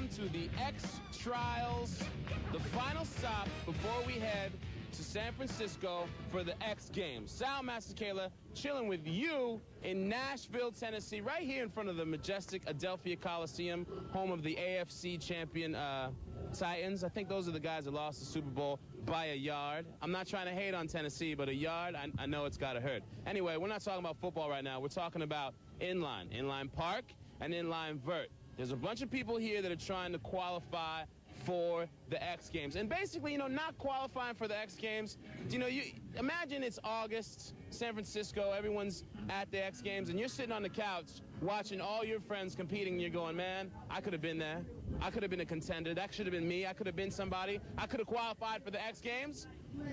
welcome to the X Trials, the final stop before we head to San Francisco for the X Games. Sal Masekela chilling with you in Nashville, Tennessee, right here in front of the majestic Adelphia Coliseum, home of the AFC champion Titans. I think those are the guys that lost the Super Bowl by a yard. I'm not trying to hate on Tennessee, but a yard, I know it's got to hurt. Anyway, we're not talking about football right now. We're talking about Inline Park and Inline Vert. There's a bunch of people here that are trying to qualify for the X Games. And basically, you know, not qualifying for the X Games, you know, you imagine it's August, San Francisco, everyone's at the X Games, and you're sitting on the couch watching all your friends competing, and you're going, man, I could have been there. I could have been a contender. That should have been me. I could have been somebody. I could have qualified for the X Games.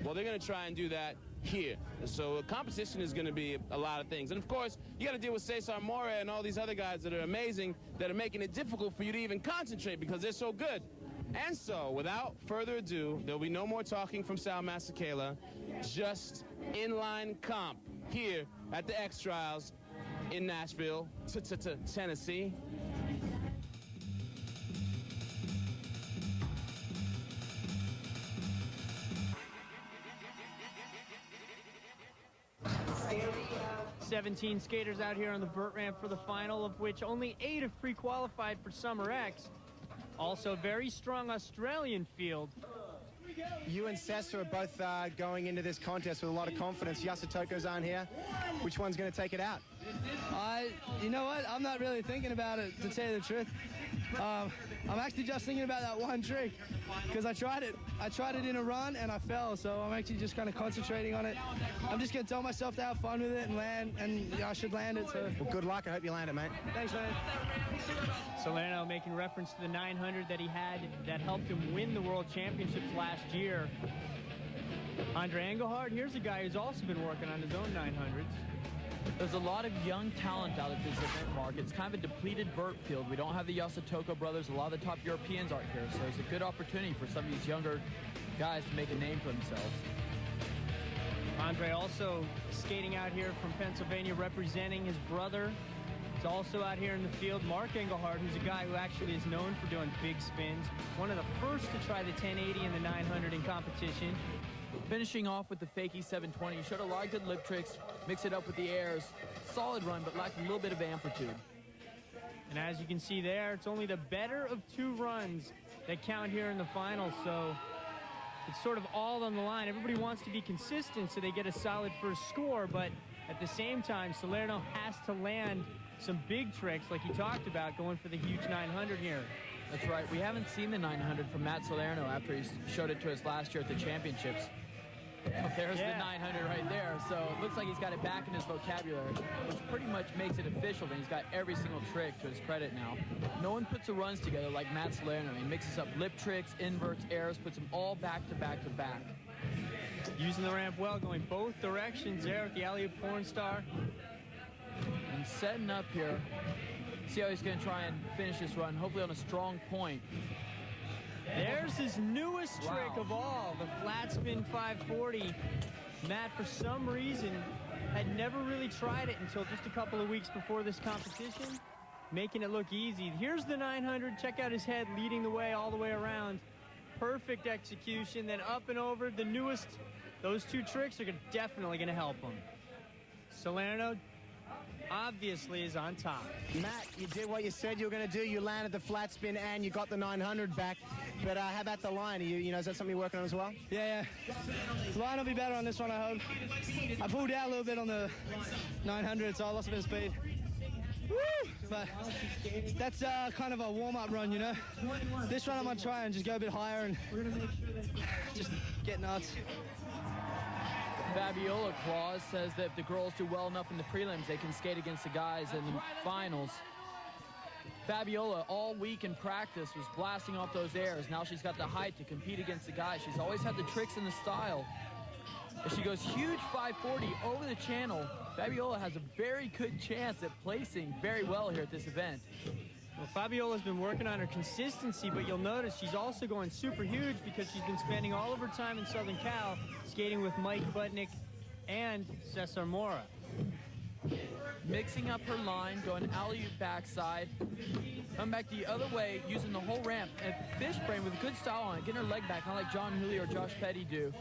Well, they're going to try and do that here. So competition is going to be a lot of things. And, of course, you got to deal with Cesar Mora and all these other guys that are amazing, that are making it difficult for you to even concentrate because they're so good. And so, without further ado, there'll be no more talking from Sal Masekela, just inline comp here at the X Trials in Nashville, Tennessee. "17 skaters out here on the vert ramp for the final, of which only 8 have pre-qualified for Summer X. Also, very strong Australian field. You and Sessa are both going into this contest with a lot of confidence. Yasutoko's on here. Which one's going to take it out? You know what? I'm not really thinking about it, to tell you the truth. I'm actually just thinking about that one trick because I tried it. I tried it in a run and I fell, so I'm actually just kind of concentrating on it. I'm just going to tell myself to have fun with it and land, and I should land it. So. Well, good luck. I hope you land it, mate. Thanks, man. Salerno making reference to the 900 that he had that helped him win the World Championships last year. Andre Engelhardt, here's a guy who's also been working on his own 900s. There's a lot of young talent out at this event, Mark. It's kind of a depleted vert field. We don't have the Yasutoko brothers. A lot of the top Europeans aren't here, so it's a good opportunity for some of these younger guys to make a name for themselves. Andre also skating out here from Pennsylvania, representing his brother. He's also out here in the field. Mark Engelhardt, who's a guy who actually is known for doing big spins. One of the first to try the 1080 and the 900 in competition. Finishing off with the fakie 720, he showed a lot of good lip tricks, mix it up with the airs. Solid run, but lacked a little bit of amplitude. And as you can see there, it's only the better of 2 runs that count here in the final, so it's sort of all on the line. Everybody wants to be consistent so they get a solid first score, but at the same time, Salerno has to land some big tricks like he talked about, going for the huge 900 here. That's right. We haven't seen the 900 from Matt Salerno after he showed it to us last year at the championships. There's the 900 right there. So it looks like he's got it back in his vocabulary, which pretty much makes it official that he's got every single trick to his credit now. No one puts the runs together like Matt Salerno. He mixes up lip tricks, inverts, airs, puts them all back to back to back. Using the ramp well, going both directions there with the alley-oop porn star. And setting up here. See how he's going to try and finish this run, hopefully on a strong point. There's his newest trick of all, the flat spin 540. Matt, for some reason, had never really tried it until just a couple of weeks before this competition, making it look easy. Here's the 900. Check out his head leading the way all the way around. Perfect execution, then up and over. The newest, those 2 tricks are definitely going to help him. Salerno obviously is on top. Matt, you did what you said you were going to do. You landed the flat spin and you got the 900 back. But how about the line? You know, is that something you're working on as well? Yeah. The line will be better on this one, I hope. I pulled out a little bit on the 900, so I lost a bit of speed. Woo! But that's kind of a warm-up run, you know. This run I'm going to try and just go a bit higher and just get nuts. Fabiola Claus says that if the girls do well enough in the prelims, they can skate against the guys in the finals. Fabiola all week in practice was blasting off those airs. Now she's got the height to compete against the guys. She's always had the tricks and the style. If she goes huge 540 over the channel, Fabiola has a very good chance at placing very well here at this event. Well, Fabiola's been working on her consistency, but you'll notice she's also going super huge because she's been spending all of her time in Southern Cal skating with Mike Budnick and Cesar Mora. Mixing up her line, going alley-oop backside. Coming back the other way, using the whole ramp. And Fishbrain with good style on it, getting her leg back, kind of like John Hooley or Josh Petty do.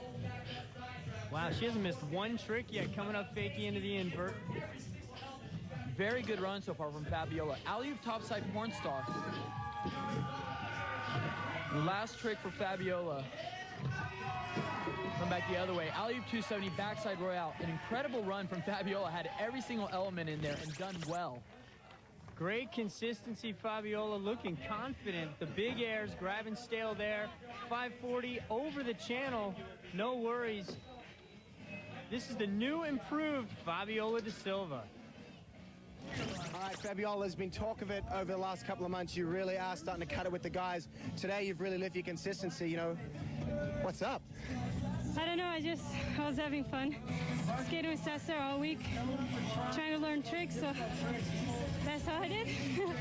Wow, she hasn't missed one trick yet, coming up fakie into the invert. Very good run so far from Fabiola. Alley-oop topside porn star. Last trick for Fabiola. Come back the other way. Alley-oop 270, backside royale. An incredible run from Fabiola. Had every single element in there and done well. Great consistency, Fabiola, looking confident. The big airs, grabbing stale there. 540 over the channel. No worries. This is the new improved Fabiola da Silva. All right, Fabiola, there's been talk of it over the last couple of months. You really are starting to cut it with the guys. Today, you've really lifted your consistency, you know. What's up? I don't know, I was having fun. Skating with Cesar all week, trying to learn tricks, so that's how I did.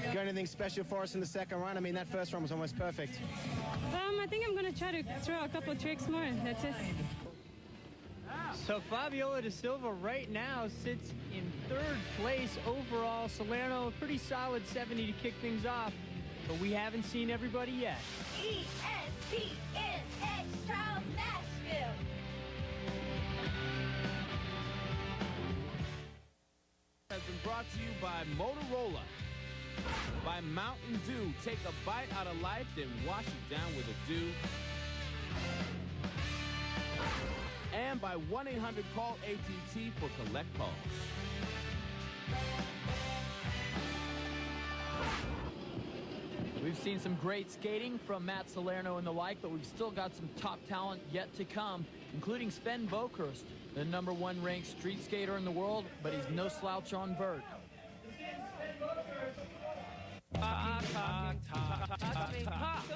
Got anything special for us in the second run? I mean, that first run was almost perfect. I think I'm gonna try to throw a couple of tricks more, and that's it. So Fabiola da Silva right now sits in third place overall. Salerno, a pretty solid 70 to kick things off, but we haven't seen everybody yet. ESPN Trials Nashville. Has been brought to you by Motorola, by Mountain Dew. Take a bite out of life, then wash it down with a dew. And by 1-800-CALL-ATT for collect calls. We've seen some great skating from Matt Salerno and the like, but we've still got some top talent yet to come, including Sven Bokhorst, the #1 ranked street skater in the world, but he's no slouch on vert. Talk to me.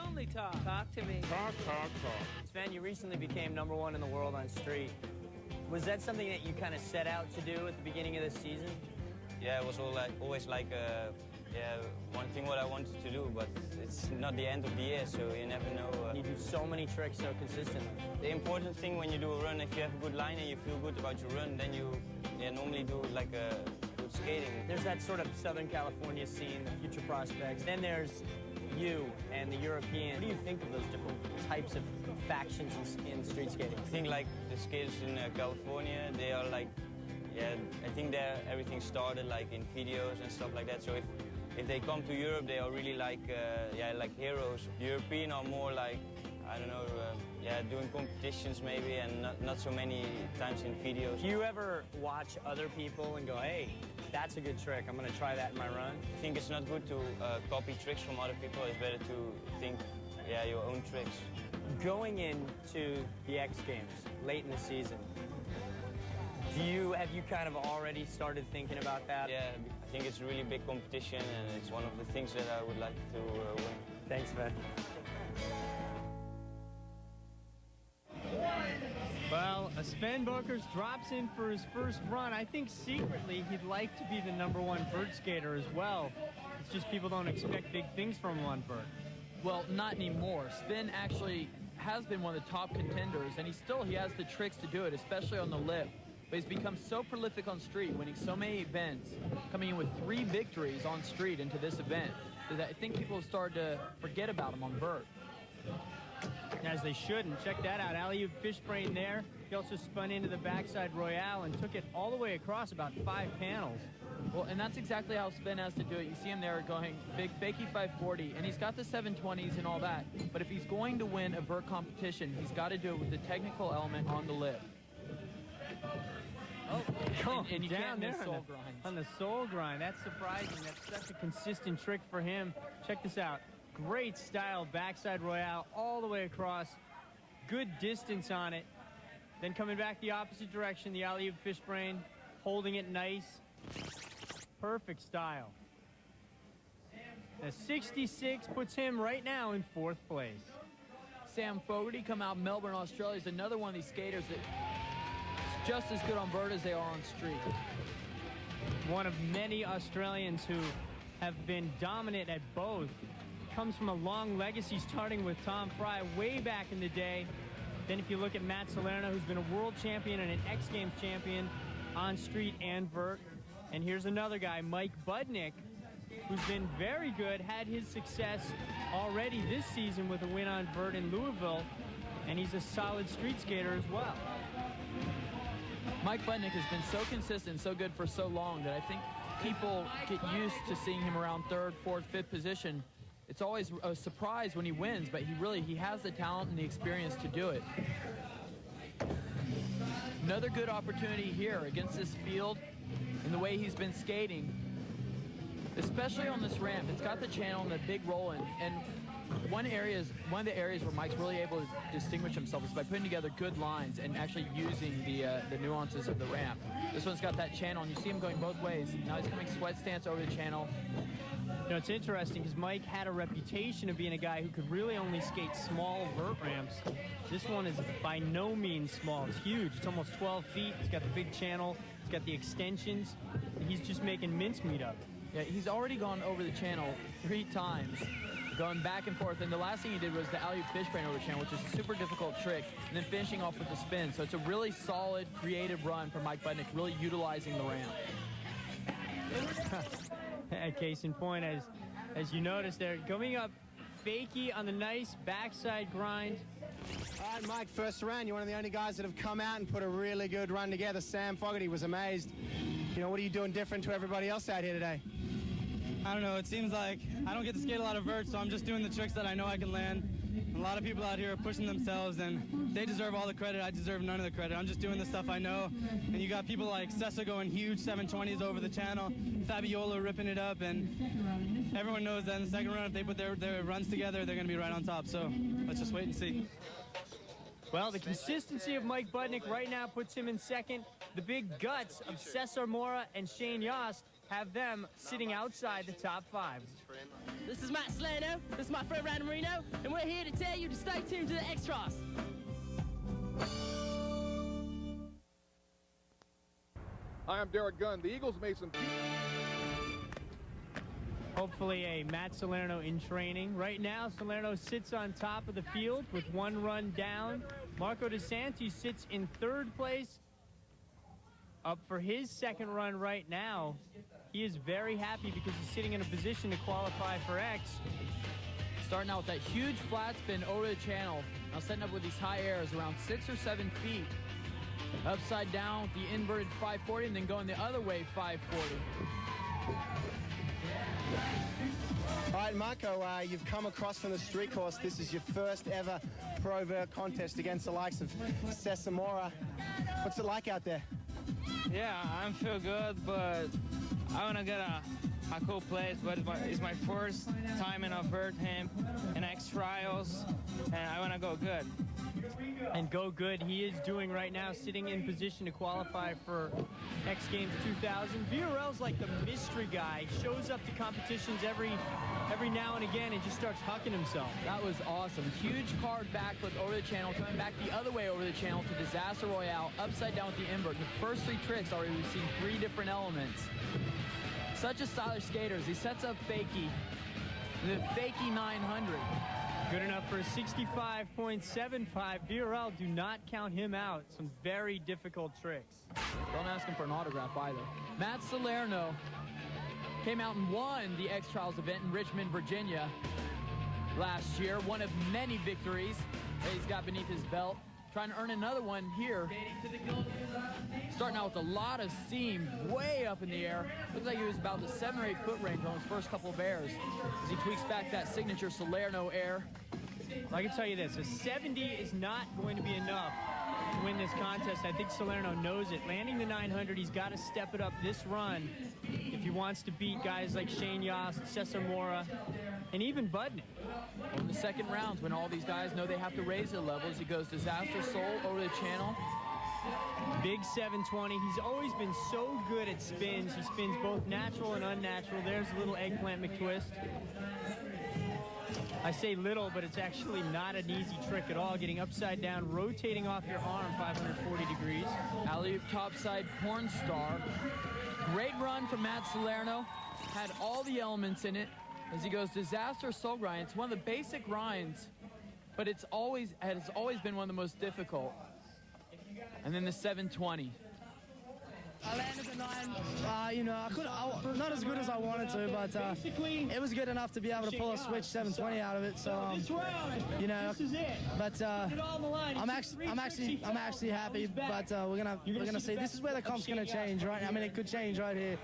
Only talk. Talk to me. Talk. Sven, you recently became #1 in the world on street. Was that something that you kind of set out to do at the beginning of the season? Yeah, it was always like one thing what I wanted to do, but it's not the end of the year, so you never know. You do so many tricks so consistently. The important thing when you do a run, if you have a good line and you feel good about your run, then you normally do like a good skating. There's that sort of Southern California scene, the future prospects. Then there's you and the European. What do you think of those different types of factions in street skating? I think like the skaters in California, they are like, I think everything started like in videos and stuff like that. So if they come to Europe, they are really like heroes. The European are more like, I don't know, doing competitions maybe, and not so many times in videos. Do you ever watch other people and go, hey, that's a good trick, I'm gonna try that in my run? I think it's not good to copy tricks from other people. It's better to think, your own tricks. Going into the X Games late in the season, have you kind of already started thinking about that? Yeah, I think it's a really big competition, and it's one of the things that I would like to win. Thanks, man. Well, Sven Bokhorst drops in for his first run. I think secretly he'd like to be the #1 vert skater as well. It's just people don't expect big things from him on vert. Well, not anymore. Sven actually has been one of the top contenders, and he has the tricks to do it, especially on the lip. But he's become so prolific on street, winning so many events, coming in with 3 victories on street into this event, that I think people have started to forget about him on vert. As they shouldn't. Check that out. Alley-oop Fishbrain there. He also spun into the backside royale and took it all the way across about 5 panels. Well, and that's exactly how Sven has to do it. You see him there going big fakie 540, and he's got the 720s and all that. But if he's going to win a vert competition, he's got to do it with the technical element on the lip. Oh, and you down can't miss there soul grind. on the soul grind. That's surprising. That's such a consistent trick for him. Check this out. Great style backside royale all the way across. Good distance on it. Then coming back the opposite direction, the alley-oop Fishbrain, holding it nice. Perfect style. The 66 puts him right now in 4th place. Sam Fogarty, come out of Melbourne, Australia, is another one of these skaters that is just as good on vert as they are on street. One of many Australians who have been dominant at both. Comes from a long legacy starting with Tom Fry way back in the day. Then if you look at Matt Salerno, who's been a world champion and an X Games champion on street and vert. And here's another guy, Mike Budnick, who's been very good, had his success already this season with a win on Vert in Louisville, and he's a solid street skater as well. Mike Budnick has been so consistent, so good for so long that I think people get used to seeing him around third, fourth, fifth position. It's always a surprise when he wins, but he has the talent and the experience to do it. Another good opportunity here against this field and the way he's been skating, especially on this ramp. It's got the channel and the big roll in, and one of the areas where Mike's really able to distinguish himself is by putting together good lines and actually using the nuances of the ramp. This one's got that channel, and you see him going both ways. Now he's coming sweat stance over the channel. You know, it's interesting because Mike had a reputation of being a guy who could really only skate small vert ramps. This one is by no means small. It's huge. It's almost 12 feet. It's got the big channel. It's got the extensions. And he's just making mincemeat of it. Yeah, he's already gone over the channel 3 times, going back and forth. And the last thing he did was the alley-oop fish brain over the channel, which is a super difficult trick, and then finishing off with the spin. So it's a really solid, creative run for Mike Budnick, really utilizing the ramp. Case in point, as you notice there, coming up fakie on the nice backside grind. All right, Mike, first round, you're one of the only guys that have come out and put a really good run together. Sam Fogarty was amazed. You know, what are you doing different to everybody else out here today? I don't know, it seems like I don't get to skate a lot of vert, so I'm just doing the tricks that I know I can land. A lot of people out here are pushing themselves, and they deserve all the credit. I deserve none of the credit. I'm just doing the stuff I know. And you got people like Sessa going huge 720s over the channel, Fabiola ripping it up, and everyone knows that in the second round, if they put their runs together, they're going to be right on top. So let's just wait and see. Well, the consistency of Mike Budnick right now puts him in second. The big guts of Cesar Mora and Shane Yost have them sitting outside the top 5. This is Matt Salerno, this is my friend Random Marino, and we're here to tell you to stay tuned to the Extras. Hi, I'm Derek Gunn. The Eagles made some... Hopefully a Matt Salerno in training. Right now, Salerno sits on top of the field with 1 run down. Marco DeSantis sits in 3rd place, up for his 2nd run right now. He is very happy because he's sitting in a position to qualify for X. Starting out with that huge flat spin over the channel. Now setting up with these high airs around 6 or 7 feet. Upside down with the inverted 540 and then going the other way 540. All right, Marco, you've come across from the street course. This is your first ever Pro Vert contest against the likes of Cesar Mora. What's it like out there? Yeah, I feel good, but I want to get a cool place, but it's my first time in a Vert Hemp and X Trials, and I want to go good. And go good he is doing right now, sitting in position to qualify for X Games 2000. VRL's like the mystery guy, shows up to competitions every now and again and just starts hucking himself. That was awesome. Huge card backflip over the channel, coming back the other way over the channel to Disaster Royale, upside down with the invert. The first 3 tricks already we've seen 3 different elements. Such a stylish skater as he sets up fakie, the fakie 900. Good enough for a 65.75. VRL, do not count him out. Some very difficult tricks. Don't ask him for an autograph either. Matt Salerno came out and won the X Trials event in Richmond, Virginia last year. One of many victories that he's got beneath his belt. Trying to earn another one here. Starting out with a lot of steam way up in the air. Looks like he was about the 7 or 8 foot range on his first couple of airs as he tweaks back that signature Salerno air. Well, I can tell you this, a 70 is not going to be enough to win this contest. I think Salerno knows it. Landing the 900, he's got to step it up this run if he wants to beat guys like Shane Yost, Cesar Mora, and even Budnick. Well, in the second rounds, when all these guys know they have to raise their levels, he goes Disaster Soul over the channel. Big 720. He's always been so good at spins. He spins both natural and unnatural. There's a little eggplant McTwist. I say little, but it's actually not an easy trick at all. Getting upside down, rotating off your arm 540 degrees. Alley-oop topside porn star. Great run from Matt Salerno. Had all the elements in it as he goes Disaster Soul grind. It's one of the basic grinds, but has always been one of the most difficult. And then the 720. I landed the You know, not as good as I wanted to, but it was good enough to be able to pull a switch 720 out of it. So, you know, but I'm actually happy. But we're gonna see. This is where the comp's gonna change, right? I mean, it could change right here.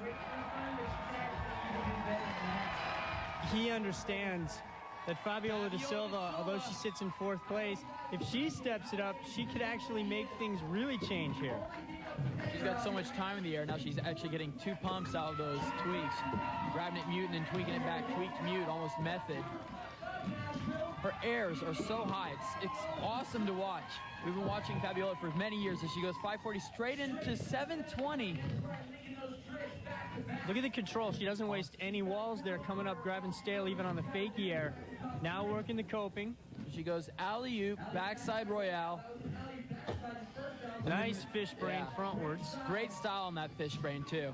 He understands that Fabiola da Silva, although she sits in 4th place, if she steps it up, she could actually make things really change here. She's got so much time in the air. Now she's actually getting 2 pumps out of those tweaks. Grabbing it mute and then tweaking it back, tweaked mute, almost method. Her airs are so high. It's awesome to watch. We've been watching Fabiola for many years as she goes 540 straight into 720. Look at the control. She doesn't waste any walls there, coming up, grabbing stale even on the fakie air. Now working the coping. She goes alley-oop, backside royale. Nice fish brain frontwards. Great style on that fish brain, too.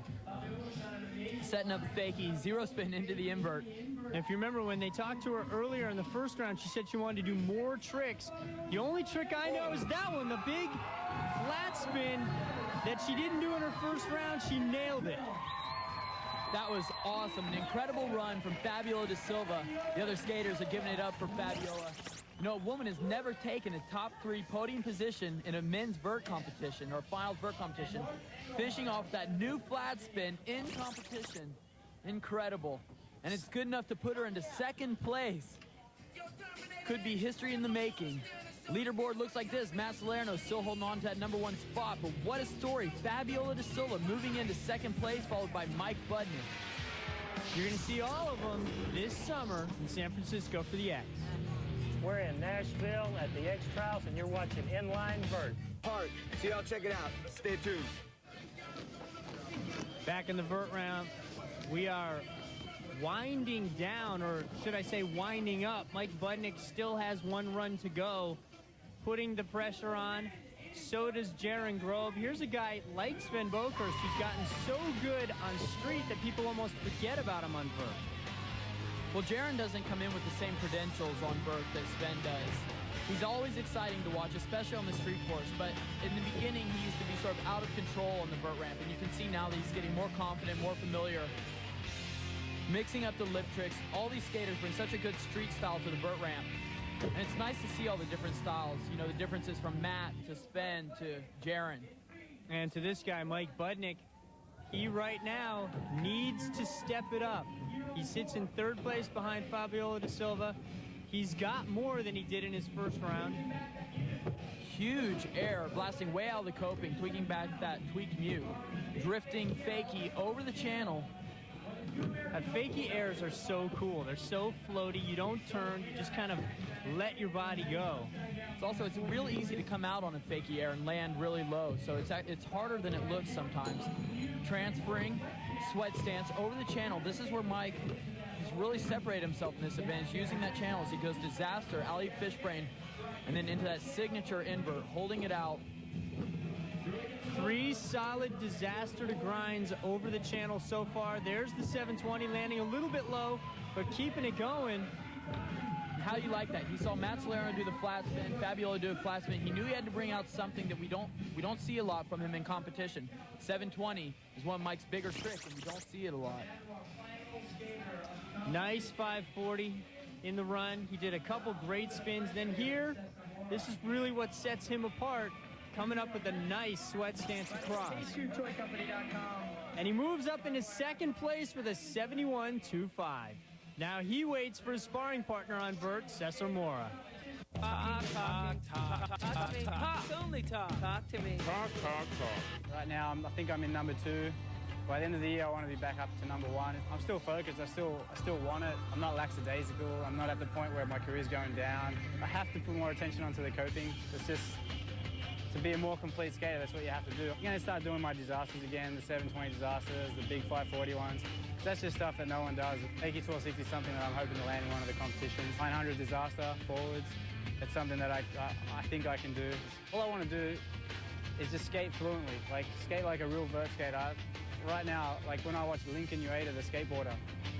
Setting up the fakie, 0 spin into the invert. If you remember when they talked to her earlier in the first round, she said she wanted to do more tricks. The only trick I know is that one, the big flat spin that she didn't do in her first round. She nailed it. That was awesome. An incredible run from Fabiola da Silva. The other skaters are giving it up for Fabiola. You know, a woman has never taken a top 3 podium position in a men's vert competition or finals vert competition, finishing off that new flat spin in competition. Incredible. And it's good enough to put her into 2nd place. Could be history in the making. Leaderboard looks like this. Matt Salerno still holding on to that #1 spot, but what a story. Fabiola da Silva moving into 2nd place, followed by Mike Budnick. You're going to see all of them this summer in San Francisco for the X. We're in Nashville at the X Trials, and you're watching Inline Vert. Hard. So y'all check it out. Stay tuned. Back in the vert round, we are winding down, or should I say winding up. Mike Budnick still has 1 run to go, putting the pressure on. So does Jaron Grove. Here's a guy like Sven Bokhorst who's gotten so good on street that people almost forget about him on vert. Well, Jaron doesn't come in with the same credentials on vert that Sven does. He's always exciting to watch, especially on the street course, but in the beginning he used to be sort of out of control on the vert ramp, and you can see now that he's getting more confident, more familiar, mixing up the lip tricks. All these skaters bring such a good street style to the vert ramp. And it's nice to see all the different styles. You know, the differences from Matt to Sven to Jaron. And to this guy, Mike Budnick, he right now needs to step it up. He sits in 3rd place behind Fabiola da Silva. He's got more than he did in his first round. Huge air, blasting way out of the coping, tweaking back that tweaked mute. Drifting fakie over the channel. Fakie airs are so cool. They're so floaty. You don't turn. You just kind of let your body go. It's real easy to come out on a fakie air and land really low. So it's harder than it looks sometimes. Transferring, sweat stance over the channel. This is where Mike has really separated himself in this advantage, using that channel as he goes disaster, alley fish brain, and then into that signature invert, holding it out. 3 solid disaster to grinds over the channel so far. There's the 720 landing a little bit low, but keeping it going. How you like that? He saw Matt Salerno do the flat spin, Fabiola do a flat spin. He knew he had to bring out something that we don't see a lot from him in competition. 720 is one of Mike's bigger tricks, and we don't see it a lot. Nice 540 in the run. He did a couple great spins. Then here, this is really what sets him apart. Coming up with a nice sweat stance across. And he moves up into 2nd place with a 71.25. Now he waits for his sparring partner on vert, Cesar Mora. Talk to me. Talk. Only talk. Talk to me. Talk. Right now, I think I'm in #2. By the end of the year, I want to be back up to #1. I'm still focused. I still want it. I'm not lackadaisical. I'm not at the point where my career's going down. I have to put more attention onto the coping. It's just to be a more complete skater. That's what you have to do. I'm going to start doing my disasters again, the 720 disasters, the big 540 ones. That's just stuff that no one does. Fakie 1260 is something that I'm hoping to land in one of the competitions. 900 disaster forwards. It's something that I think I can do. All I want to do is just skate fluently, skate like a real vert skater. Right now, when I watch Lincoln Ueda, the skateboarder,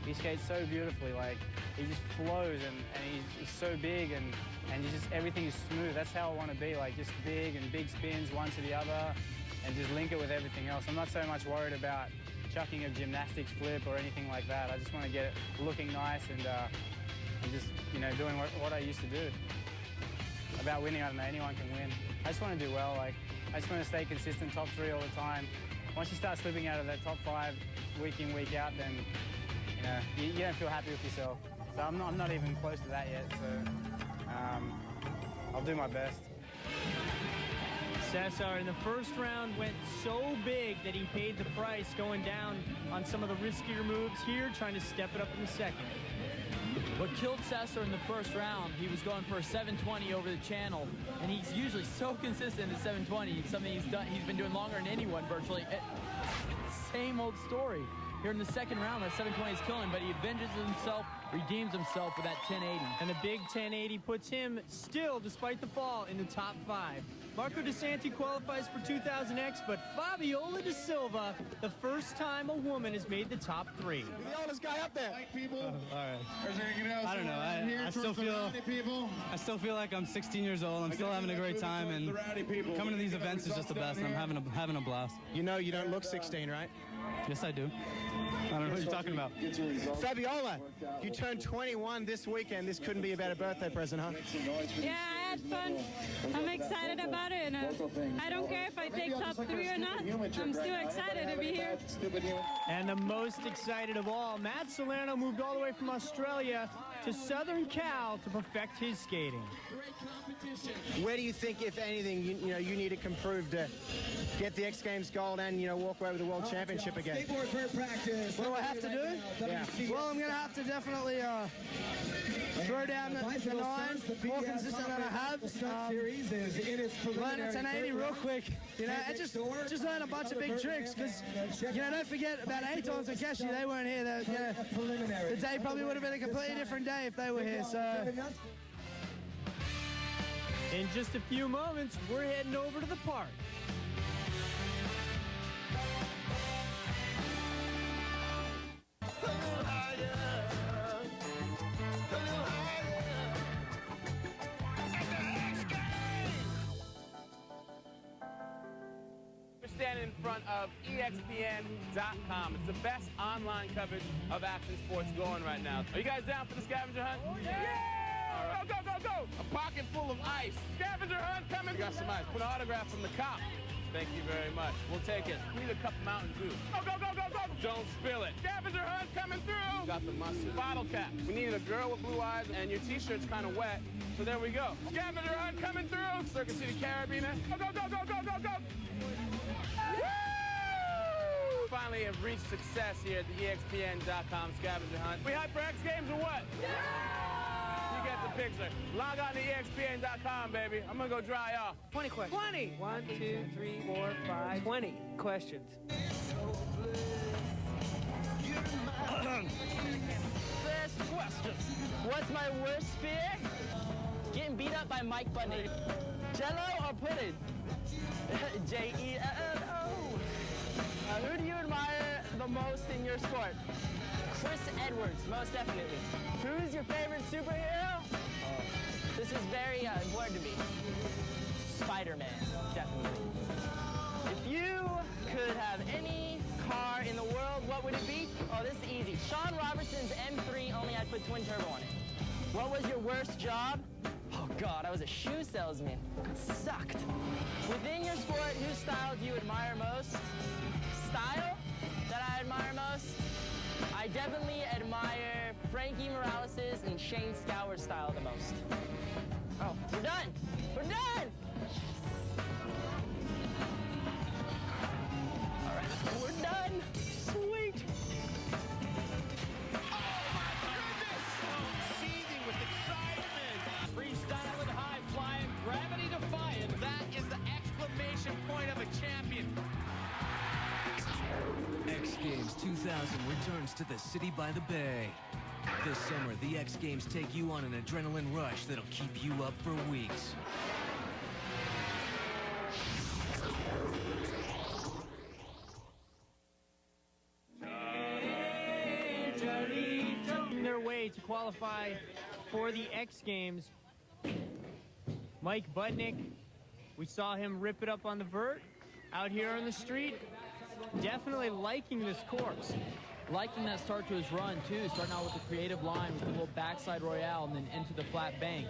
he skates so beautifully. He just flows and he's so big and everything is smooth. That's how I want to be, just big and big spins, one to the other. just link it with everything else. I'm not so much worried about chucking a gymnastics flip or anything like that. I just want to get it looking nice and just, you know, doing what I used to do. About winning, I don't know, anyone can win. I just want to do well. Like, I just want to stay consistent, top 3 all the time. Once you start slipping out of that top 5 week in, week out, then, you know, you don't feel happy with yourself. So I'm not even close to that yet, so I'll do my best. Cesar in the first round went so big that he paid the price going down on some of the riskier moves here, trying to step it up in the second. What killed Cesar in the first round, he was going for a 720 over the channel, and he's usually so consistent at 720. It's something he's been doing longer than anyone virtually. Same old story. Here in the second round, that 720 is killing him, but he avenges himself, redeems himself with that 1080. And the big 1080 puts him still, despite the fall, in the top 5. Marco DeSanti qualifies for 2000X, but Fabiola da Silva, the first time a woman has made the top 3. The oldest guy up there. All right. I don't know. I still feel like I'm 16 years old. I'm still having a great time, and coming to these events is just the best. And I'm having a blast. You know you don't look 16, right? Yes, I do. I don't know what you're talking about. Fabiola, you turned 21 this weekend. This couldn't be a better birthday present, huh? Yeah, I had fun. I'm excited about it, and I don't care if I take top 3 or not. I'm still excited to be here. And the most excited of all, Matt Salerno moved all the way from Australia to Southern Cal to perfect his skating. Where do you think, if anything, you need to improve to get the X Games gold and, walk away with the World Championship again? What do I have to do? Yeah. Well, I'm going to have to definitely throw down the 9 more consistent than I have. Learn a 1080 real quick. And just learn a bunch of big tricks, because, don't forget about Aton and Takeshi. They weren't here. The day probably would have been a completely different day if they were here. So. In just a few moments, we're heading over to the park. We're standing in front of ESPN.com. It's the best online coverage of action sports going right now. Are you guys down for the scavenger hunt? Oh, yeah! All right. Go, go, go, go! A pocket full of ice. Scavenger hunt coming. We got some ice. Put an autograph from the cop. Thank you very much. We'll take it. We need a cup of Mountain Dew. Go, go, go, go, go! Don't spill it. Scavenger hunt coming through. Got the mustard. Bottle cap. We need a girl with blue eyes, and your t-shirt's kind of wet. So there we go. Scavenger hunt coming through. Circus City Carabiner. Go, go, go, go, go, go, go! Woo! Finally have reached success here at the ESPN.com scavenger hunt. We hype for X Games or what? Yeah! You get the picture. Log on to ESPN.com, baby. I'm gonna go dry off. 20 questions. 20! 1, 2, 3, 4, 5, 20 questions. First question. What's my worst fear? Getting beat up by Mike Bundy. Jello or pudding? Jello. Who do you admire the most in your sport? Chris Edwards, most definitely. Who's your favorite superhero? This is very important to me. Spider-Man, definitely. If you could have any car in the world, what would it be? Oh, this is easy. Sean Robertson's M3, only I'd put twin turbo on it. What was your worst job? Oh God, I was a shoe salesman. It sucked. Within your sport, whose style do you admire most? Style that I admire most? I definitely admire Frankie Morales's and Shane Scour's style the most. Oh, we're done! We're done! All right, we're done. Sweet. Seething with excitement. Freestyling, high flying, gravity defying. That is the exclamation point of a champion. X Games 2000 returns to the city by the bay. This summer, the X Games take you on an adrenaline rush that'll keep you up for weeks. Their way to qualify for the X Games. Mike Budnick, we saw him rip it up on the vert. out here on the street, definitely liking this course. Liking that start to his run, too. Starting out with a creative line with a little backside royale and then into the flat bank.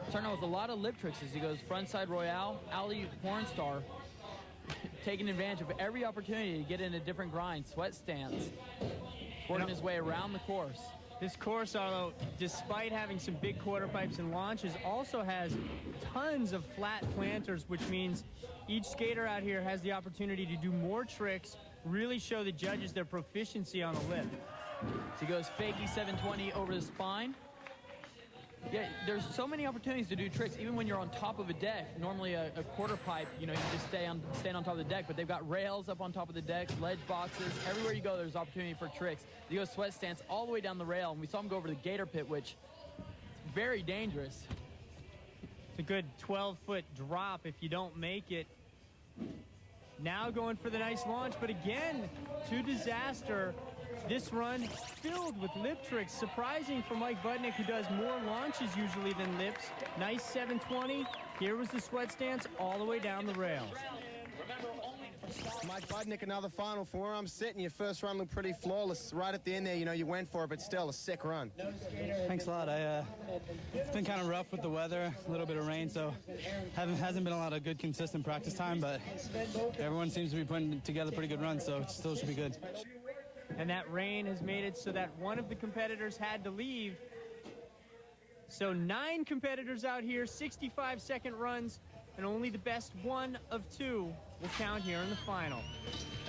Starting out with a lot of lip tricks as he goes frontside royale, alley porn star, taking advantage of every opportunity to get in a different grind, sweat stance, working his way around the course. This course, although despite having some big quarter pipes and launches, also has tons of flat planters, which means each skater out here has the opportunity to do more tricks, really show the judges their proficiency on the lip. So he goes fakie 720 over the spine. Yeah, there's so many opportunities to do tricks, even when you're on top of a deck. Normally a quarter pipe, you know, you just stand on top of the deck, but they've got rails up on top of the decks, ledge boxes. Everywhere you go, there's opportunity for tricks. You go sweat stance all the way down the rail, and we saw him go over the gator pit, which is very dangerous. It's a good 12-foot drop if you don't make it. Now going for the nice launch, but again, to disaster. This run filled with lip tricks. Surprising for Mike Budnick, who does more launches usually than lips. Nice 720. Here was the sweat stance all the way down the rail. Mike Budnick, another final from where I'm sitting. Your first run looked pretty flawless. Right at the end there, you know, you went for it, but still a sick run. Thanks a lot. It's been kind of rough with the weather, a little bit of rain, so hasn't been a lot of good, consistent practice time, but everyone seems to be putting together pretty good runs, so it still should be good. And that rain has made it so that one of the competitors had to leave. So 9 competitors out here, 65-second runs, and only the best one of 2 will count here in the final.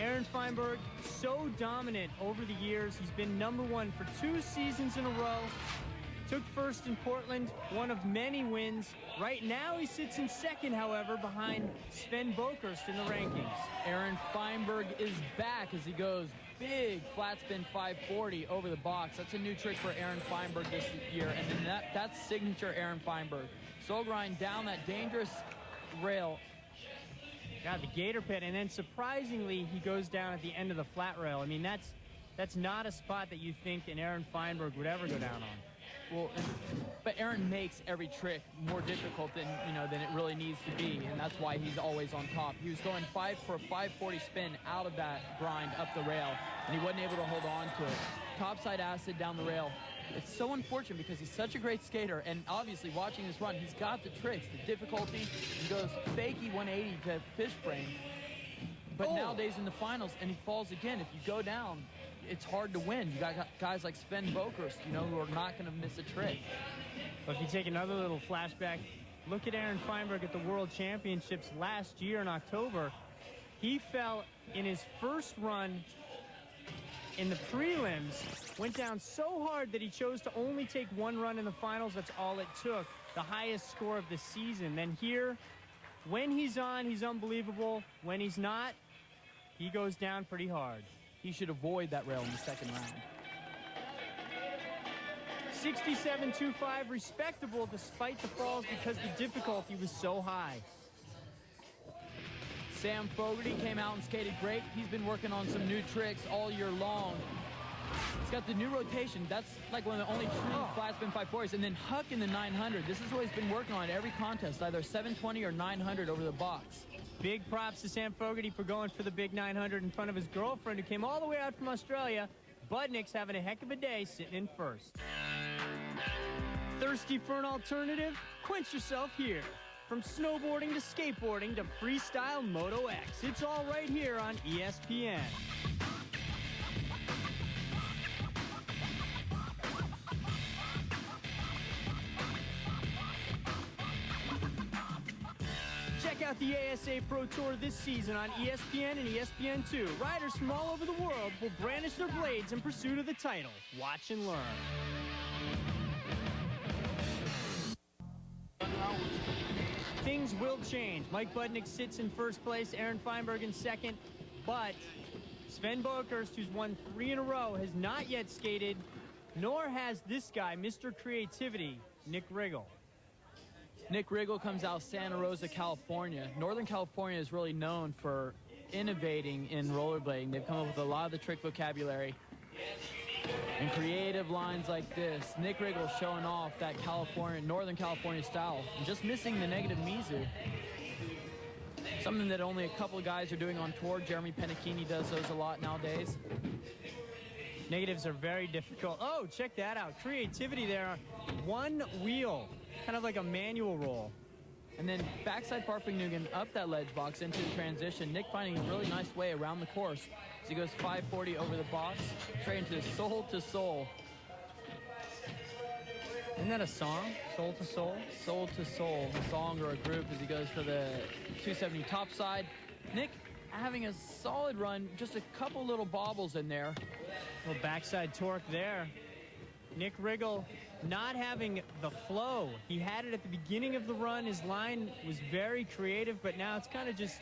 Aaron Feinberg, so dominant over the years. He's been #1 for 2 seasons in a row. Took first in Portland, one of many wins. Right now he sits in second, however, behind Sven Bokerst in the rankings. Aaron Feinberg is back as he goes big flat spin 540 over the box. That's a new trick for Aaron Feinberg this year, and then that's signature Aaron Feinberg. Soul grind down that dangerous rail. Got the gator pit, and then surprisingly, he goes down at the end of the flat rail. I mean, that's not a spot that you think an Aaron Feinberg would ever go down on. Well, but Aaron makes every trick more difficult than it really needs to be, and that's why he's always on top. He was going for a 540 spin out of that grind up the rail, and he wasn't able to hold on to it. Topside acid down the rail. It's so unfortunate because he's such a great skater, and obviously watching this run, he's got the tricks, the difficulty. He goes fakie 180 to fish brain, but nowadays in the finals, and he falls again. If you go down, it's hard to win. You got guys like Sven Bokerst, you know, who are not going to miss a trick. But if you take another little flashback, look at Aaron Feinberg at the World Championships last year in October. He fell in his first run in the prelims, went down so hard that he chose to only take 1 run in the finals. That's all it took. The highest score of the season. Then here, when he's on, he's unbelievable. When he's not, he goes down pretty hard. He should avoid that rail in the second round. 67.25, respectable despite the falls because the difficulty was so high. Sam Fogarty came out and skated great. He's been working on some new tricks all year long. He's got the new rotation. That's like one of the only true flat spin 540s. And then Huck in the 900. This is what he's been working on at every contest, either 720 or 900 over the box. Big props to Sam Fogarty for going for the big 900 in front of his girlfriend who came all the way out from Australia. Budnick's having a heck of a day sitting in first. Thirsty for an alternative? Quench yourself here. From snowboarding to skateboarding to freestyle Moto X, it's all right here on ESPN. Check out the ASA Pro Tour this season on ESPN and ESPN2. Riders from all over the world will brandish their blades in pursuit of the title. Watch and learn. Things will change. Mike Budnick sits in first place, Aaron Feinberg in second, but Sven Bokerst, who's won 3 in a row, has not yet skated, nor has this guy, Mr. Creativity, Nick Riggle. Nick Riggle comes out of Santa Rosa, California. Northern California is really known for innovating in rollerblading. They've come up with a lot of the trick vocabulary and creative lines like this. Nick Riggle showing off that Northern California style and just missing the negative Mizu. Something that only a couple of guys are doing on tour. Jeremy Penachini does those a lot nowadays. Negatives are very difficult. Oh, check that out. Creativity there. One wheel, kind of like a manual roll. And then backside Parfingnugan up that ledge box into the transition. Nick finding a really nice way around the course. So he goes 540 over the box, straight into the soul to soul. Isn't that a song? Soul to soul? Soul to soul, a song or a group as he goes for the 270 top side. Nick having a solid run, just a couple little bobbles in there. Little backside torque there. Nick Riggle not having the flow. He had it at the beginning of the run. His line was very creative, but now it's kind of just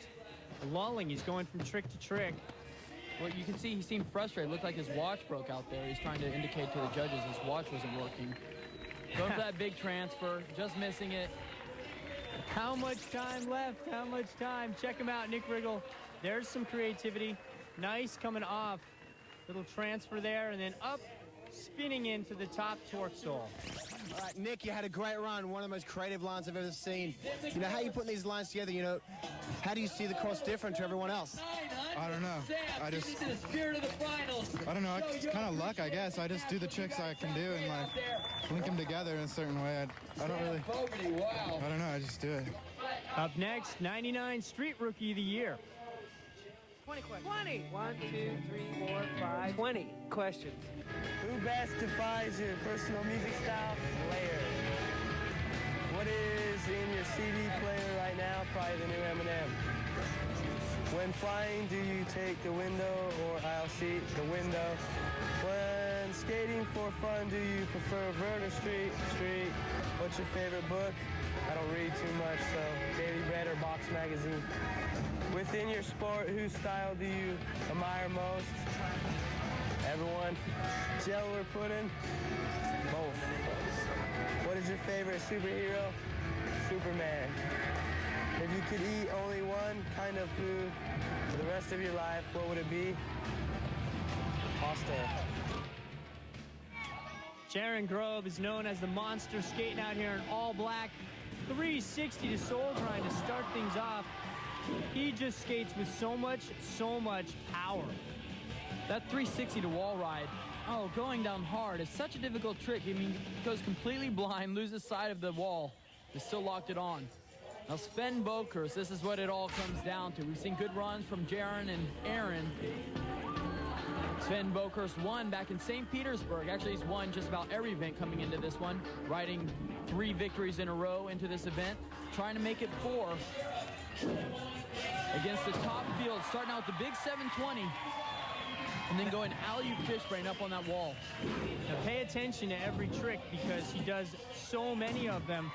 lulling. He's going from trick to trick. Well, you can see he seemed frustrated. It looked like his watch broke out there. He's trying to indicate to the judges his watch wasn't working. Going for that big transfer, just missing it. How much time left? How much time? Check him out, Nick Riggle. There's some creativity. Nice coming off. Little transfer there, and then up, spinning into the top torque stall. All right, Nick, you had a great run. One of the most creative lines I've ever seen. You know, how are you putting these lines together? You know, how do you see the course different to everyone else? I don't know. I don't know. It's kind of luck, I guess. I just do the tricks I can do and like link them together in a certain way. I don't really. I don't know. I just do it. Up next, 99 Street Rookie of the Year. 20 questions. 20. 1, 2, 3, 4, 5. 20 questions. Who best defines your personal music style? Slayer. What is in your CD player right now? Probably the new Eminem. When flying, do you take the window or aisle seat? The window. When skating for fun, do you prefer Vert or street? Street. What's your favorite book? I don't read too much, so Daily Bread or Box Magazine. Within your sport, whose style do you admire most? Everyone. Gel or pudding? Both. What is your favorite superhero? Superman. If you could eat only one kind of food for the rest of your life, what would it be? Pasta. Sharon Grove is known as the monster, skating out here in all black. 360 to soul grind to start things off. He just skates with so much power. That 360 to wall ride, going down hard is such a difficult trick. I mean, he goes completely blind, loses sight of the wall, but still locked it on. Now Sven Bokers, this is what it all comes down to. We've seen good runs from Jaron and Aaron. Sven Bokers won back in St. Petersburg. Actually, he's won just about every event coming into this one, riding 3 victories in a row into this event, trying to make it 4 against the top field, starting out with the big 720 and then going alley-oop fish brain up on that wall. Now pay attention to every trick because he does so many of them.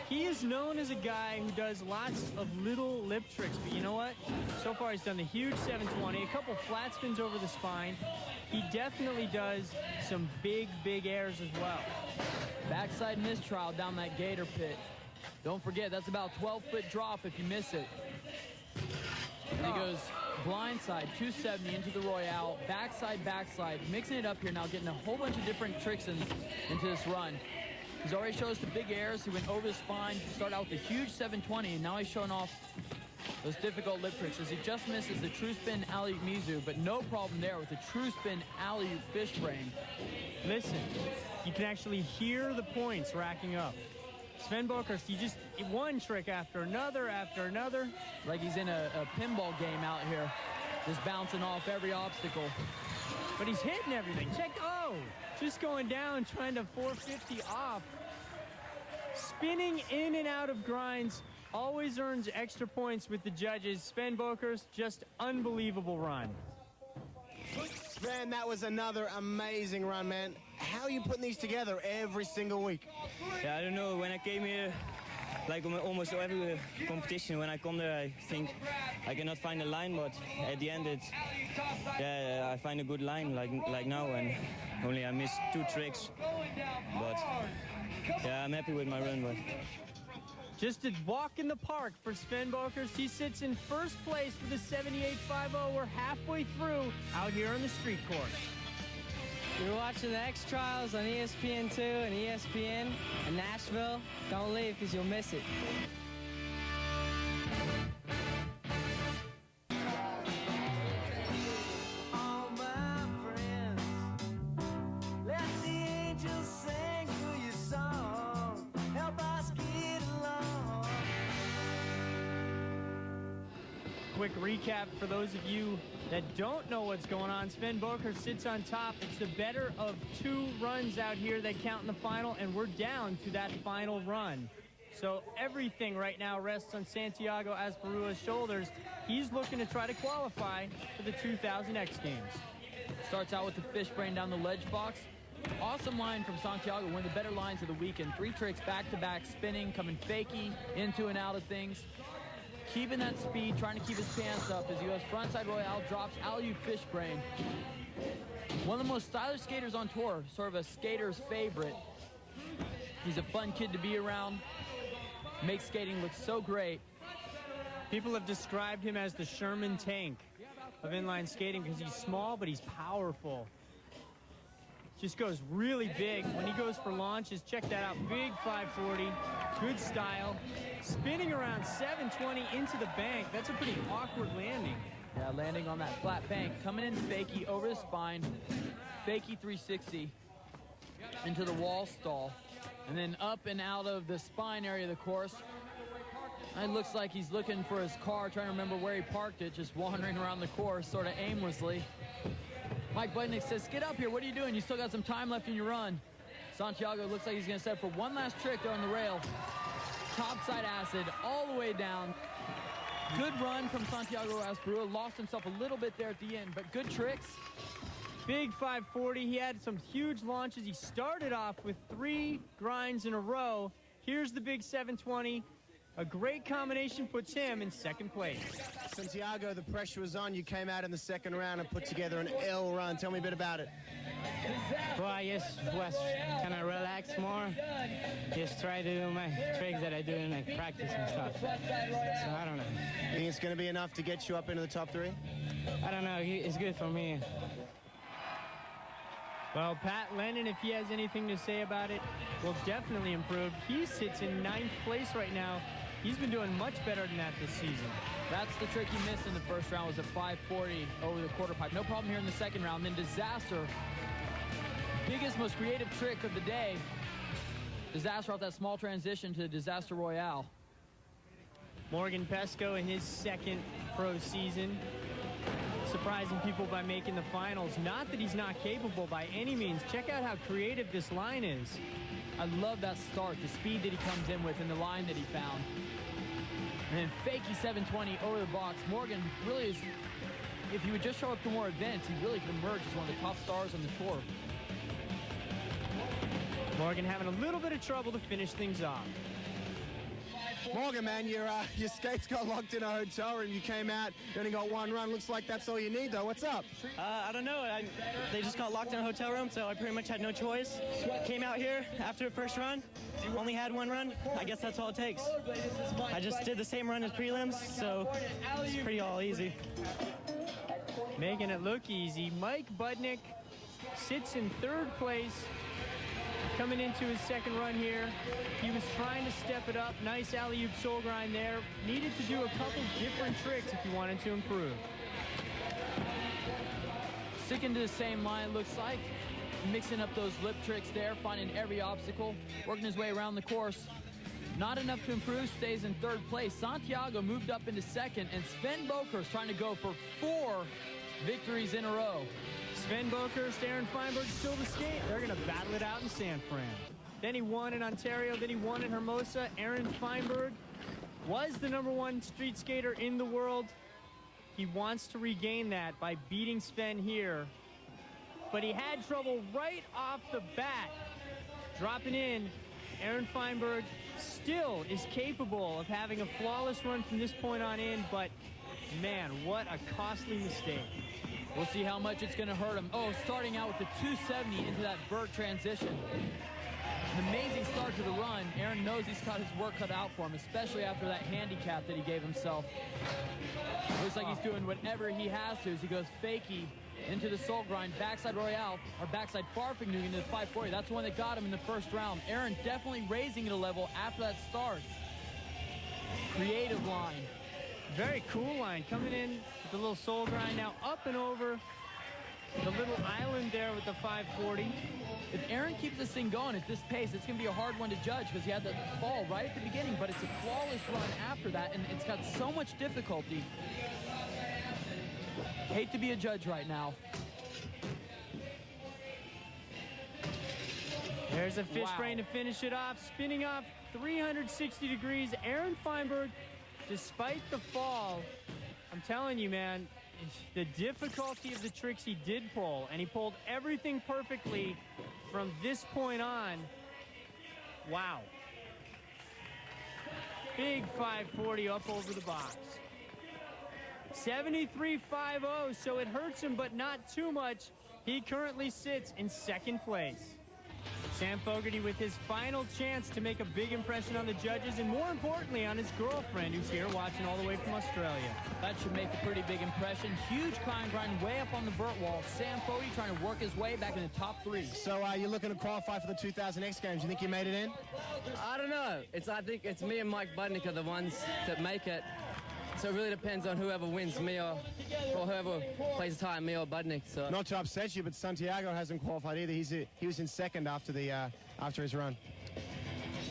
He is known as a guy who does lots of little lip tricks, but you know what? So far he's done the huge 720, a couple flat spins over the spine. He definitely does some big airs as well. Backside mistrial down that gator pit. Don't forget, that's about a 12-foot drop if you miss it. And he goes blindside, 270 into the Royale, backside, mixing it up here now, getting a whole bunch of different tricks into this run. He's already showed us the big airs. He went over the spine, started out with a huge 720, and now he's showing off those difficult lip tricks as he just misses the true spin alley-oop Mizu, but no problem there with the true spin alley-oop fish brain. Listen, you can actually hear the points racking up. Sven Bokerst, he just one trick after another. Like he's in a pinball game out here, just bouncing off every obstacle. But he's hitting everything. Check, just going down, trying to 450 off. Spinning in and out of grinds, always earns extra points with the judges. Sven Bokerst, just unbelievable run. Sven, that was another amazing run, man. How are you putting these together every single week? Yeah, I don't know. When I came here, like almost every competition, when I come there, I think I cannot find a line, but at the end, I find a good line like now, and only I missed 2 tricks. But yeah, I'm happy with my run. But just a walk in the park for Sven Bokerst. He sits in first place with a 78.50. We're halfway through out here on the street course. You're watching the X Trials on ESPN2 and ESPN in Nashville. Don't leave because you'll miss it. Quick recap for those of you that don't know what's going on. Sven Boker sits on top. It's the better of 2 runs out here that count in the final, and we're down to that final run. So everything right now rests on Santiago Asparua's shoulders. He's looking to try to qualify for the 2000 X Games. Starts out with the fish brain down the ledge box. Awesome line from Santiago, one of the better lines of the weekend. 3 tricks back-to-back, spinning, coming fakie, into and out of things. Keeping that speed, trying to keep his pants up as he goes frontside royale, drops alley-oop fish brain. One of the most stylish skaters on tour, sort of a skater's favorite. He's a fun kid to be around. Makes skating look so great. People have described him as the Sherman tank of inline skating because he's small, but he's powerful. Just goes really big. When he goes for launches, check that out. Big 540, good style. Spinning around 720 into the bank. That's a pretty awkward landing. Yeah, landing on that flat bank. Coming in fakie over the spine. Fakie 360 into the wall stall. And then up and out of the spine area of the course. It looks like he's looking for his car, trying to remember where he parked it, just wandering around the course sort of aimlessly. Mike Budnick says, get up here, what are you doing? You still got some time left in your run. Santiago looks like he's gonna set up for one last trick there on the rail. Topside acid all the way down. Good run from Santiago Asparua, lost himself a little bit there at the end, but good tricks. Big 540, he had some huge launches. He started off with 3 grinds in a row. Here's the big 720. A great combination puts him in second place. Santiago, the pressure was on. You came out in the second round and put together an L run. Tell me a bit about it. Well, I just was kind of relax more. Just try to do my tricks that I do in like practice and stuff. So I don't know. You think it's going to be enough to get you up into the top 3? I don't know. It's good for me. Well, Pat Lennon, if he has anything to say about it, will definitely improve. He sits in 9th place right now. He's been doing much better than that this season. That's the trick he missed in the first round, was a 540 over the quarter pipe. No problem here in the second round. Then Disaster, biggest, most creative trick of the day. Disaster off that small transition to Disaster Royale. Morgan Pesco in his second pro season, surprising people by making the finals. Not that he's not capable by any means. Check out how creative this line is. I love that start, the speed that he comes in with and the line that he found. And then fakie 720 over the box. Morgan really is, if he would just show up to more events, he really could emerge as one of the top stars on the tour. Morgan having a little bit of trouble to finish things off. Morgan, man, your skates got locked in a hotel room. You came out, you only got 1 run. Looks like that's all you need, though. What's up? I don't know. They just got locked in a hotel room, so I pretty much had no choice. Came out here after the first run. Only had 1 run. I guess that's all it takes. I just did the same run as prelims, so it's pretty all easy. Making it look easy. Mike Budnick sits in 3rd place. Coming into his second run here, he was trying to step it up. Nice alley-oop soul grind there. Needed to do a couple different tricks if he wanted to improve. Sticking to the same line, looks like. Mixing up those lip tricks there, finding every obstacle, working his way around the course. Not enough to improve, stays in 3rd place. Santiago moved up into 2nd, and Sven Boker's trying to go for 4 victories in a row. Sven Boker, Aaron Feinberg still to skate. They're going to battle it out in San Fran. Then he won in Ontario, then he won in Hermosa. Aaron Feinberg was the #1 street skater in the world. He wants to regain that by beating Sven here. But he had trouble right off the bat. Dropping in, Aaron Feinberg still is capable of having a flawless run from this point on in, but man, what a costly mistake. We'll see how much it's going to hurt him. Oh, starting out with the 270 into that Vert transition. An amazing start to the run. Aaron knows he's got his work cut out for him, especially after that handicap that he gave himself. Looks like he's doing whatever he has to as he goes fakie into the soul grind, backside royale, or backside farfignugan into the 540. That's the one that got him in the first round. Aaron definitely raising it a level after that start. Creative line. Very cool line coming in with the little soul grind now up and over. the little island there with the 540. If Aaron keeps this thing going at this pace, it's going to be a hard one to judge because he had the fall right at the beginning, but it's a flawless run after that, and it's got so much difficulty. Hate to be a judge right now. There's a fish brain to finish it off, spinning off 360 degrees. Aaron Feinberg, despite the fall, I'm telling you, man, the difficulty of the tricks he did pull, and he pulled everything perfectly from this point on. Wow. Big 540 up over the box. 73.50, so it hurts him, but not too much. He currently sits in second place. Sam Fogarty with his final chance to make a big impression on the judges, and more importantly on his girlfriend, who's here watching all the way from Australia. That should make a pretty big impression. Huge climb grind way up on the vert wall. Sam Fogarty trying to work his way back in the top 3. So you're looking to qualify for the 2000 X Games. You think you made it in? I don't know. I think it's me and Mike Budnick are the ones that make it. So it really depends on whoever wins, me or whoever plays the tie, me or Budnick. So. Not to upset you, but Santiago hasn't qualified either. He was in second after his run.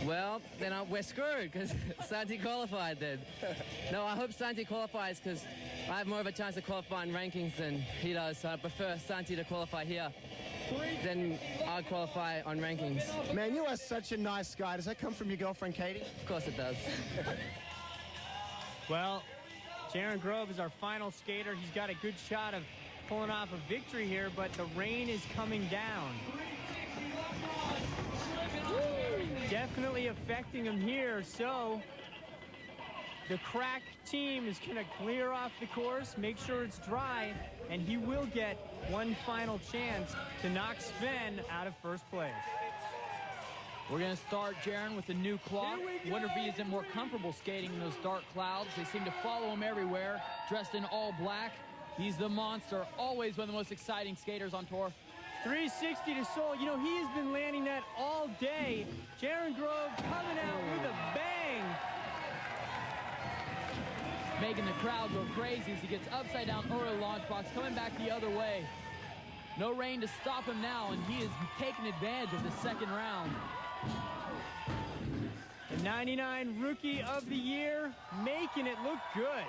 Well, then we're screwed because Santi qualified then. No, I hope Santi qualifies because I have more of a chance to qualify in rankings than he does. So I prefer Santi to qualify here than I'll qualify on rankings. Man, you are such a nice guy. Does that come from your girlfriend, Katie? Of course it does. Well, Jaron Grove is our final skater. He's got a good shot of pulling off a victory here, but the rain is coming down. Definitely affecting him here, so the crack team is going to clear off the course, make sure it's dry, and he will get one final chance to knock Sven out of first place. We're going to start Jaron with a new clock. Wonder if he isn't more comfortable skating in those dark clouds. They seem to follow him everywhere, dressed in all black. He's the monster, always one of the most exciting skaters on tour. 360 to Seoul. You know, he has been landing that all day. Jaron Grove coming out with a bang. Making the crowd go crazy as he gets upside down early launch box, coming back the other way. No rain to stop him now, and he is taking advantage of the second round. The 99 Rookie of the Year, making it look good.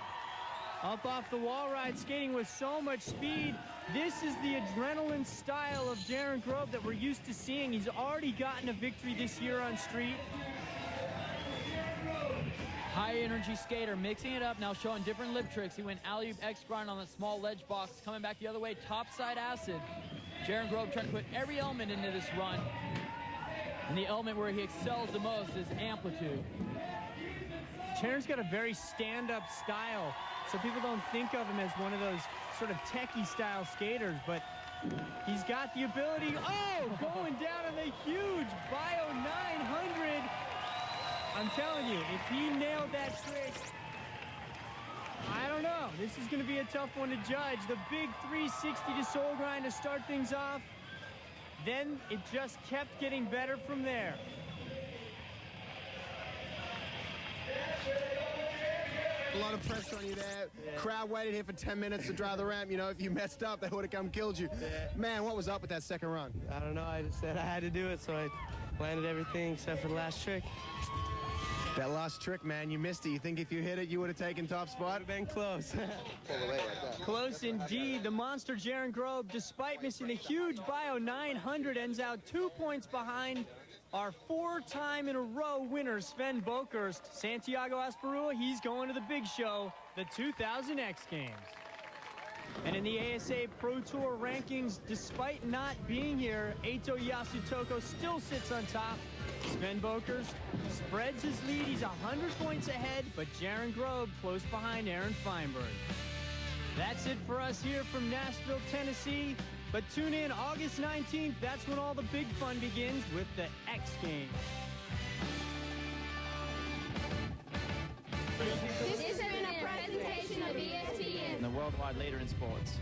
Up off the wall ride, skating with so much speed. This is the adrenaline style of Jaron Grove that we're used to seeing. He's already gotten a victory this year on street. High energy skater, mixing it up now, showing different lip tricks. He went alley-oop X grind on the small ledge box, coming back the other way, topside acid. Jaron Grove trying to put every element into this run. And the element where he excels the most is amplitude. Jaron's got a very stand-up style, so people don't think of him as one of those sort of techie style skaters, but he's got the ability. Oh, going down on the huge Bio 900. I'm telling you, if he nailed that trick, I don't know. This is going to be a tough one to judge. The big 360 to Seoul grind to start things off. Then it just kept getting better from there. A lot of pressure on you there. Yeah. Crowd waited here for 10 minutes to dry the ramp. You know, if you messed up, they would have come killed you. Yeah. Man, what was up with that second run? I don't know. I just said I had to do it, so I landed everything except for the last trick. That last trick, man, you missed it. You think if you hit it, you would have taken top spot? Would have been close. Close indeed. The monster Jaron Grove, despite missing a huge Bio 900, ends out 2 points behind our 4-time-in-a-row winner, Sven Bokerst. Santiago Asperua, he's going to the big show, the 2000 X Games. And in the ASA Pro Tour rankings, despite not being here, Eito Yasutoko still sits on top. Sven Bokerst spreads his lead. He's 100 points ahead, but Jaron Grove close behind Aaron Feinberg. That's it for us here from Nashville, Tennessee. But tune in August 19th. That's when all the big fun begins with the X Games. This has been a presentation of ESPN, the worldwide leader in sports.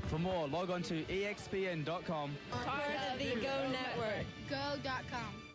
For more, log on to expn.com. Part of the Go Network. Go.com.